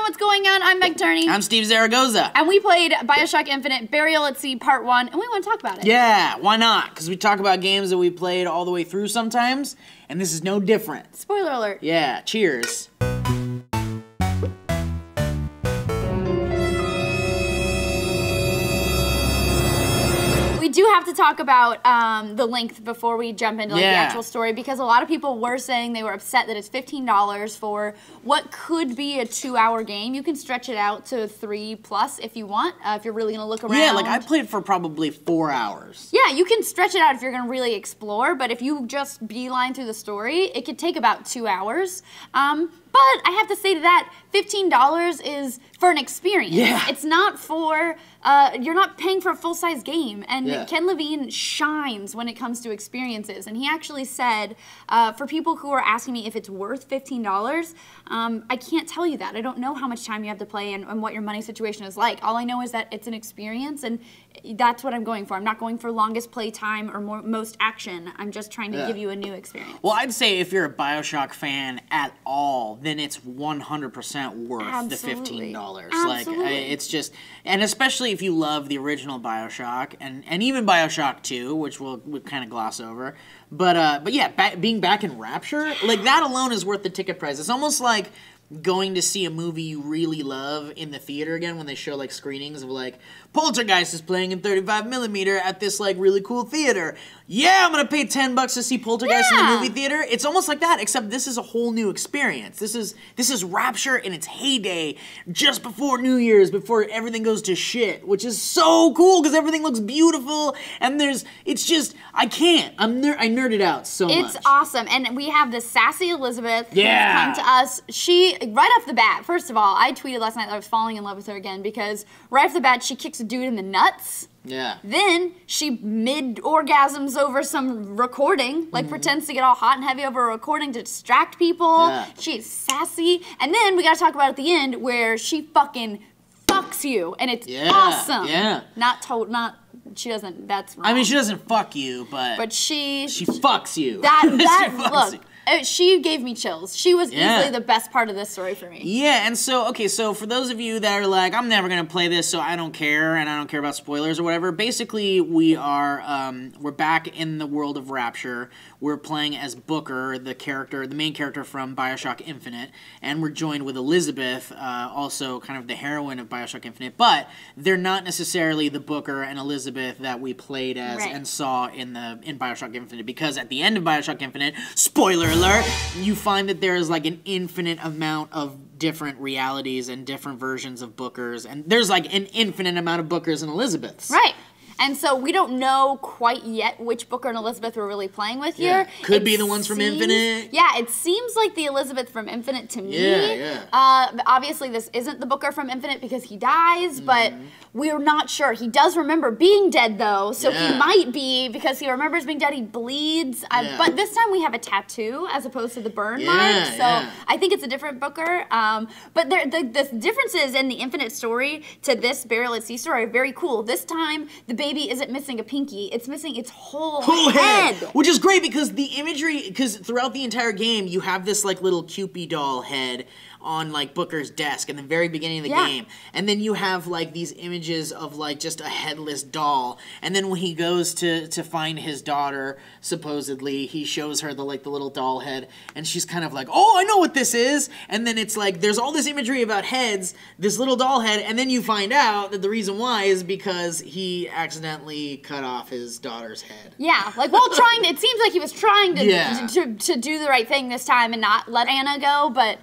what's going on? I'm Meg Turney. I'm Steve Zaragoza. And we played Bioshock Infinite Burial at Sea Part 1, and we want to talk about it. Yeah, why not? Because we talk about games that we played all the way through sometimes, and this is no different. Spoiler alert. Yeah, cheers. We do have to talk about the length before we jump into the actual story, because a lot of people were saying they were upset that it's $15 for what could be a 2-hour game. You can stretch it out to 3+ if you want, if you're really going to look around. Yeah, like I played for probably 4 hours. Yeah, you can stretch it out if you're going to really explore, but if you just beeline through the story, it could take about 2 hours. But I have to say to that, $15 is for an experience. Yeah. It's not for, you're not paying for a full-size game. And Ken Levine shines when it comes to experiences. And he actually said, for people who are asking me if it's worth $15, I can't tell you that. I don't know how much time you have to play and what your money situation is like. All I know is that it's an experience, and that's what I'm going for. I'm not going for longest play time or most action. I'm just trying to give you a new experience. Well, I'd say if you're a Bioshock fan at all, then it's 100% worth the $15. Absolutely. Like, it's just, and especially if you love the original Bioshock and even Bioshock 2, which we'll kind of gloss over. But yeah, being back in Rapture, like that alone is worth the ticket price. It's almost like going to see a movie you really love in the theater again when they show like screenings of like Poltergeist is playing in 35mm at this like really cool theater. Yeah, I'm gonna pay $10 to see Poltergeist in the movie theater. It's almost like that, except this is a whole new experience. This is Rapture in its heyday, just before New Year's, before everything goes to shit, which is so cool because everything looks beautiful and it's just I nerded out so much. It's awesome, and we have this sassy Elizabeth who's come to us. She right off the bat, first of all, I tweeted last night that I was falling in love with her again because right off the bat she kicks a dude in the nuts. Yeah. Then she mid-orgasms over some recording, like pretends to get all hot and heavy over a recording to distract people. Yeah. She's sassy. And then we gotta talk about at the end where she fucking fucks you, and it's awesome. Yeah. She doesn't, that's wrong. I mean, she doesn't fuck you, but she fucks you. Look. She gave me chills. She was easily the best part of this story for me. Yeah, and so, okay, so for those of you that are like, I'm never going to play this, so I don't care, and I don't care about spoilers or whatever, basically we are, we're back in the world of Rapture. We're playing as Booker, the main character from Bioshock Infinite, and we're joined with Elizabeth, also kind of the heroine of Bioshock Infinite, but they're not necessarily the Booker and Elizabeth that we played as and saw in Bioshock Infinite, because at the end of Bioshock Infinite, spoiler alert, you find that there is like an infinite amount of different realities and different versions of Bookers, and there's like an infinite amount of Bookers and Elizabeths. Right. And so we don't know quite yet which Booker and Elizabeth we're really playing with here. Could be the ones from Infinite. Yeah, it seems like the Elizabeth from Infinite to me. Yeah. Obviously, this isn't the Booker from Infinite because he dies, but we're not sure. He does remember being dead, though, so he might be, because he remembers being dead, he bleeds. But this time we have a tattoo as opposed to the burn mark, so I think it's a different Booker. But the differences in the Infinite story to this Burial at Sea story are very cool. This time, the baby isn't missing a pinky, it's missing its whole head. Which is great because the imagery, because throughout the entire game, you have this like little Cupid doll head on like Booker's desk in the very beginning of the game. And then you have like these images of like just a headless doll. And then when he goes to find his daughter, supposedly, he shows her the little doll head, and she's kind of like, oh, I know what this is. And then it's like, there's all this imagery about heads, this little doll head, and then you find out that the reason why is because he accidentally cut off his daughter's head. Yeah, like it seems like he was trying to do the right thing this time and not let Anna go, but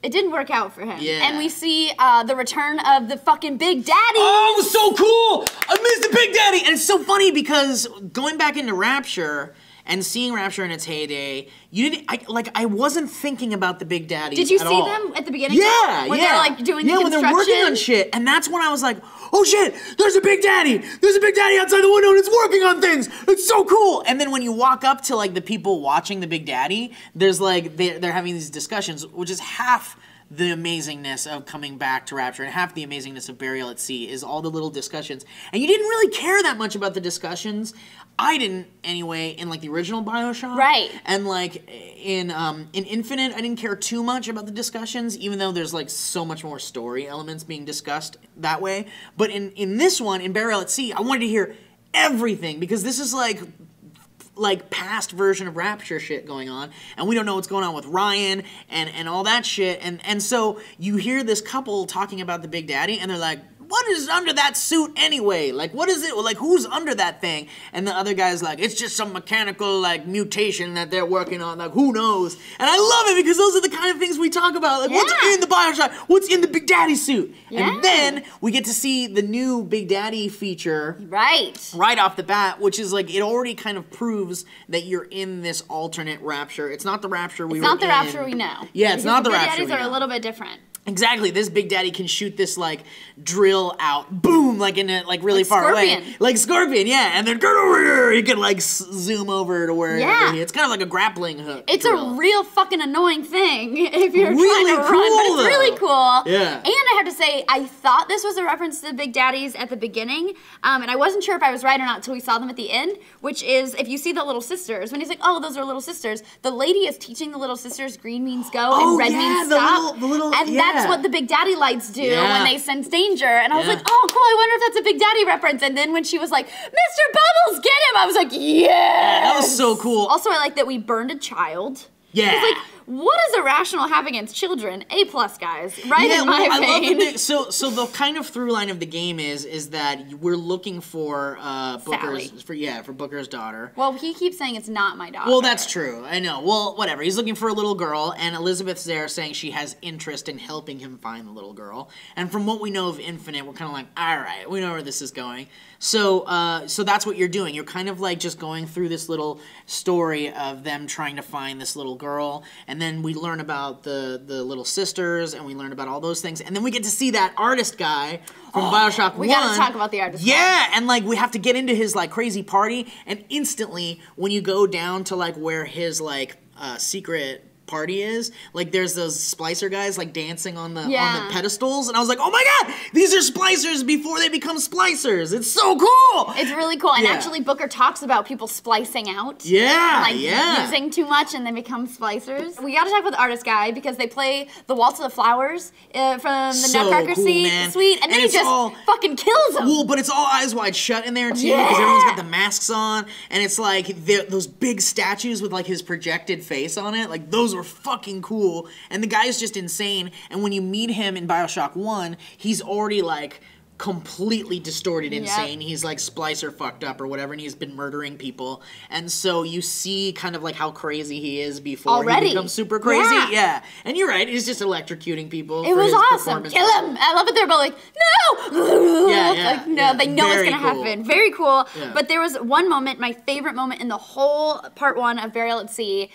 it didn't work out for him. Yeah. And we see the return of the fucking Big Daddy. Oh, it was so cool! I missed the Big Daddy! And it's so funny because going back into Rapture and seeing Rapture in its heyday, I wasn't thinking about the Big Daddies Did you at see all. them at the beginning? Yeah, when they're like doing the construction? when they're working on shit. And that's when I was like, oh shit, there's a Big Daddy! There's a Big Daddy outside the window and it's working on things! It's so cool! And then when you walk up to like the people watching the Big Daddy, there's like, they're having these discussions, which is half the amazingness of coming back to Rapture, and half the amazingness of Burial at Sea is all the little discussions. And you didn't really care that much about the discussions. I didn't, anyway, in like the original Bioshock. Right. And like in Infinite, I didn't care too much about the discussions, even though there's like so much more story elements being discussed that way. But in this one, in Burial at Sea, I wanted to hear everything, because this is like past version of Rapture shit going on, and we don't know what's going on with Ryan and all that shit, and so you hear this couple talking about the Big Daddy, and they're like, what is under that suit anyway? Like, what is it? Like, who's under that thing? And the other guy's like, it's just some mechanical, like, mutation that they're working on. Like, who knows? And I love it, because those are the kind of things we talk about. Like, what's in the Bioshock? What's in the Big Daddy suit? Yeah. And then we get to see the new Big Daddy feature. Right off the bat, which is, like, it already kind of proves that you're in this alternate Rapture. It's not the Rapture we were in. It's not the Rapture we know. Yeah, it's not the Rapture we know. Big Daddies are a little bit different. Exactly, this Big Daddy can shoot this, like, drill out, boom, like, in it, like, really like far Scorpion. away. Like Scorpion, yeah, and then get over here, he can, like, zoom over to wherever he is. It's kind of like a grappling hook. It's drill. a real fucking annoying thing if you're really trying to run, but it's really cool. Yeah. And I have to say, I thought this was a reference to the Big Daddies at the beginning, and I wasn't sure if I was right or not until we saw them at the end, which is, if you see the little sisters, when he's like, oh, those are little sisters, the lady is teaching the little sisters green means go and red means stop. The little, and that's what the Big Daddy lights do when they sense danger. And I was like, oh, cool, I wonder if that's a Big Daddy reference. And then when she was like, Mr. Bubbles, get him, I was like, yeah. That was so cool. Also, I like that we burned a child. Yeah. It's like, what does Irrational have against children? A+, guys. Right in my vein. I love so the kind of through line of the game is that we're looking for Booker's for Booker's daughter. Well, he keeps saying it's not my daughter. Well, that's true. I know. Well, whatever. He's looking for a little girl, and Elizabeth's there saying she has interest in helping him find the little girl. And from what we know of Infinite, we're kind of like, all right, we know where this is going. So that's what you're doing. You're kind of like just going through this little story of them trying to find this little girl, and then we learn about the little sisters, and we learn about all those things, and then we get to see that artist guy from Bioshock 1. We gotta talk about the artist guy. Yeah, and like we have to get into his like crazy party, and instantly when you go down to like where his like secret party is, like there's those splicer guys like dancing on the pedestals, and I was like, oh my god, these are splicers before they become splicers. It's so cool. It's really cool. And actually Booker talks about people splicing out. Using too much and then become splicers. We gotta talk about the artist guy, because they play the Waltz of the Flowers from the Nutcracker suite, and then he just fucking kills them. Well, but it's all eyes wide shut in there too, because everyone's got the masks on, and it's like those big statues with like his projected face on it, like those were fucking cool, and the guy's just insane. And when you meet him in Bioshock 1, he's already like completely distorted insane. He's like splicer fucked up or whatever, and he's been murdering people, and so you see kind of like how crazy he is before he becomes super crazy. And you're right, he's just electrocuting people. It was awesome. Kill him. I love it. They're both like, no. Like, no, they know what's gonna happen. Very cool. But there was one moment, my favorite moment in the whole part 1 of Burial at Sea,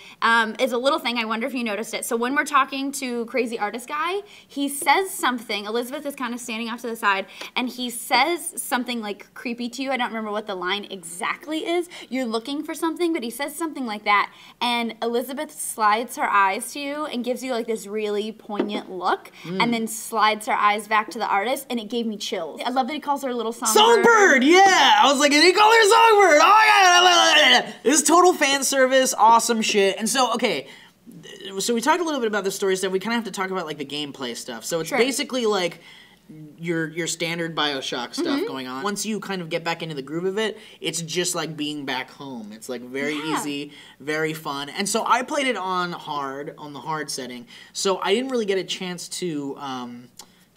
is a little thing. I wonder if you noticed it. So when we're talking to Crazy Artist Guy, he says something. Elizabeth is kind of standing off to the side, and he says something like creepy to you. I don't remember what the line exactly is. You're looking for something, but he says something like that, and Elizabeth slides her eyes to you and gives you like this really poignant look, and then slides her eyes back to the artist, and it gave me chills. I love that he calls her a little songbird. Songbird, yeah! I was like, did he call her songbird? Oh my god! This is total fan service, awesome shit. And so, okay, so we talked a little bit about the story stuff. We kind of have to talk about like the gameplay stuff. So it's basically like your standard Bioshock stuff going on. Once you kind of get back into the groove of it, it's just like being back home. It's like very easy, very fun. And so I played it on the hard setting. So I didn't really get a chance to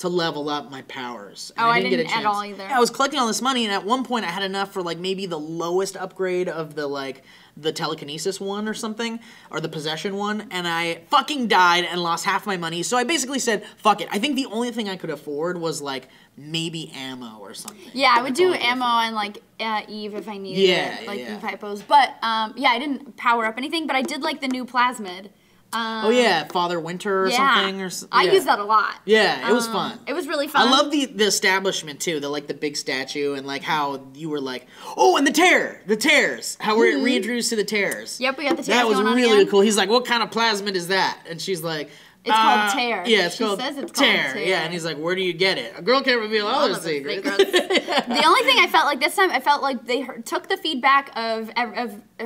level up my powers. And I didn't get a chance at all either. Yeah, I was collecting all this money, and at one point I had enough for like maybe the lowest upgrade of the telekinesis one or something, or the possession one, and I fucking died and lost half my money. So I basically said, fuck it. I think the only thing I could afford was like maybe ammo or something. Yeah, I would do ammo and like Eve if I needed it, like Eve hypos. But I didn't power up anything, but I did like the new plasmid. Father Winter or something. I used that a lot. Yeah, it was fun. It was really fun. I love the establishment too, the big statue, and like how you were like, oh, and the tears, how we're reintroduced to the tears. Yep, we got the tears. That was going on really again. cool. He's like, what kind of plasmid is that? And she's like, It's called Tear. Yeah, it's she called says it's Tear. called Tear. Yeah, and he's like, where do you get it? A girl can't reveal all her secrets. The only thing I felt like this time, I felt like they took the feedback of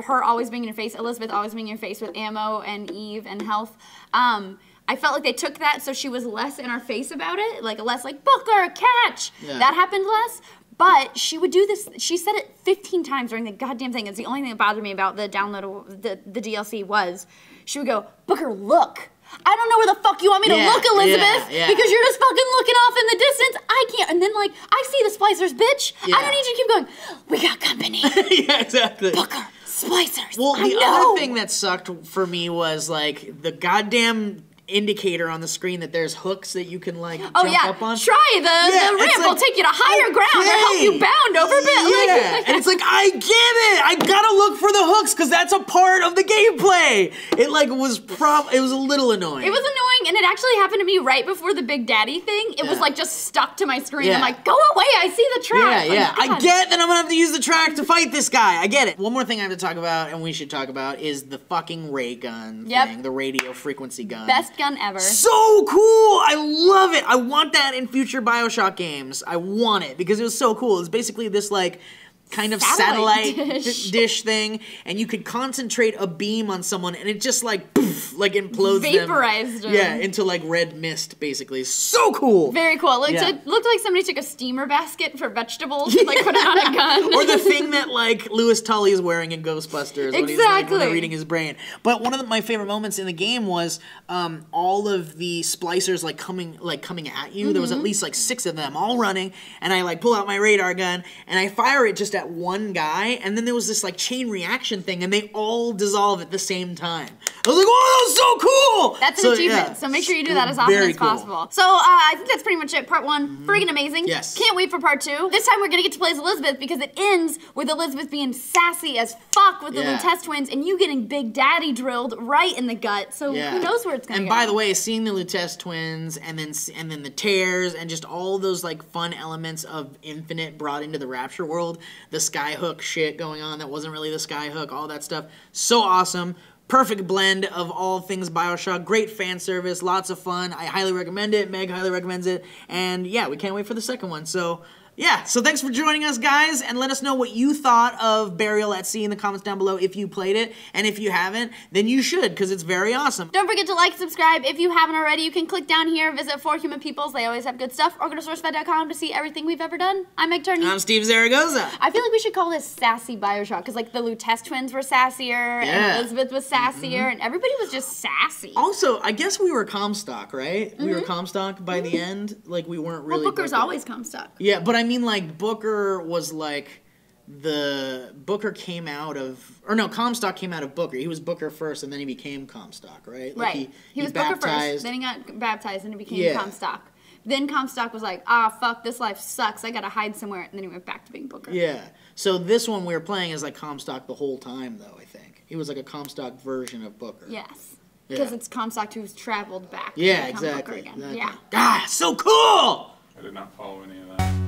her always being in your face, Elizabeth always being in your face with ammo and Eve and health. I felt like they took that so she was less in our face about it, like less like, Booker, catch! Yeah. That happened less. But she would do this, she said it 15 times during the goddamn thing. It's the only thing that bothered me about the download, the DLC was, she would go, Booker, look. I don't know where the fuck you want me to look, Elizabeth, because you're just fucking looking off in the distance. I can't. And then, like, I see the splicers, bitch. I don't need you to keep going, we got company. Yeah, exactly. Booker, splicers. Well, the other thing that sucked for me was, like, the goddamn indicator on the screen that there's hooks that you can like jump up on. Try the ramp. Like, will take you to higher ground or help you bound over a bit. Yeah, and it's like, I get it. I gotta look for the hooks because that's a part of the gameplay. It like was it was a little annoying. It was annoying, and it actually happened to me right before the Big Daddy thing. It was like just stuck to my screen. I'm like, go away. I see the track. Yeah, like, I get that I'm gonna have to use the track to fight this guy. I get it. One more thing I have to talk about, and we should talk about, is the fucking ray gun thing, the radio frequency gun. Best gun ever. So cool! I love it! I want that in future Bioshock games. I want it because it was so cool. It's basically this like kind of satellite dish thing, and you could concentrate a beam on someone and it just like poof, like implodes vaporized them. Yeah, into like red mist basically. So cool! Very cool. It looked like somebody took a steamer basket for vegetables and like put it on a gun. Or the thing that like Louis Tully is wearing in Ghostbusters when he's like when they're reading his brain. But one of my favorite moments in the game was all of the splicers like coming at you. There was at least like 6 of them all running, and I like pull out my radar gun and I fire it just at one guy, and then there was this like chain reaction thing, and they all dissolve at the same time. I was like, "Oh, that was so cool!" That's an achievement. So make sure you do that as often as possible. So I think that's pretty much it. Part 1, friggin' amazing. Yes. Can't wait for part 2. This time we're gonna get to play as Elizabeth because it ends with Elizabeth being sassy as fuck with the Lutece twins, and you getting Big Daddy drilled right in the gut. So who knows where it's gonna go? And by the way, seeing the Lutece twins, and then the tears, and just all those like fun elements of Infinite brought into the Rapture world. The Skyhook shit going on that wasn't really the Skyhook, all that stuff. So awesome. Perfect blend of all things Bioshock. Great fan service, lots of fun. I highly recommend it. Meg highly recommends it. And yeah, we can't wait for the second one. So yeah, so thanks for joining us, guys, and let us know what you thought of Burial at Sea in the comments down below if you played it, and if you haven't, then you should, because it's very awesome. Don't forget to like, subscribe. If you haven't already, you can click down here, visit 4Human Peoples. They always have good stuff, or go to sourcefed.com to see everything we've ever done. I'm Meg Turney. I'm Steve Zaragoza. I feel like we should call this Sassy Bioshock, because like the Lutece twins were sassier, and Elizabeth was sassier, and everybody was just sassy. Also, I guess we were Comstock, right? We were Comstock by the end. Like, we weren't really Booker's always Comstock. Yeah, but I mean, like, Booker was like Booker came out of, or no, Comstock came out of Booker. He was Booker first, and then he became Comstock, right? Like right. He was Booker first, then he got baptized, and he became Comstock. Then Comstock was like, fuck, this life sucks. I gotta hide somewhere, and then he went back to being Booker. Yeah. So this one we were playing as like Comstock the whole time, though. I think he was like a Comstock version of Booker. Yes. Because it's Comstock who's traveled back. Yeah, to exactly. Booker again. Exactly. Yeah. God, so cool! I did not follow any of that.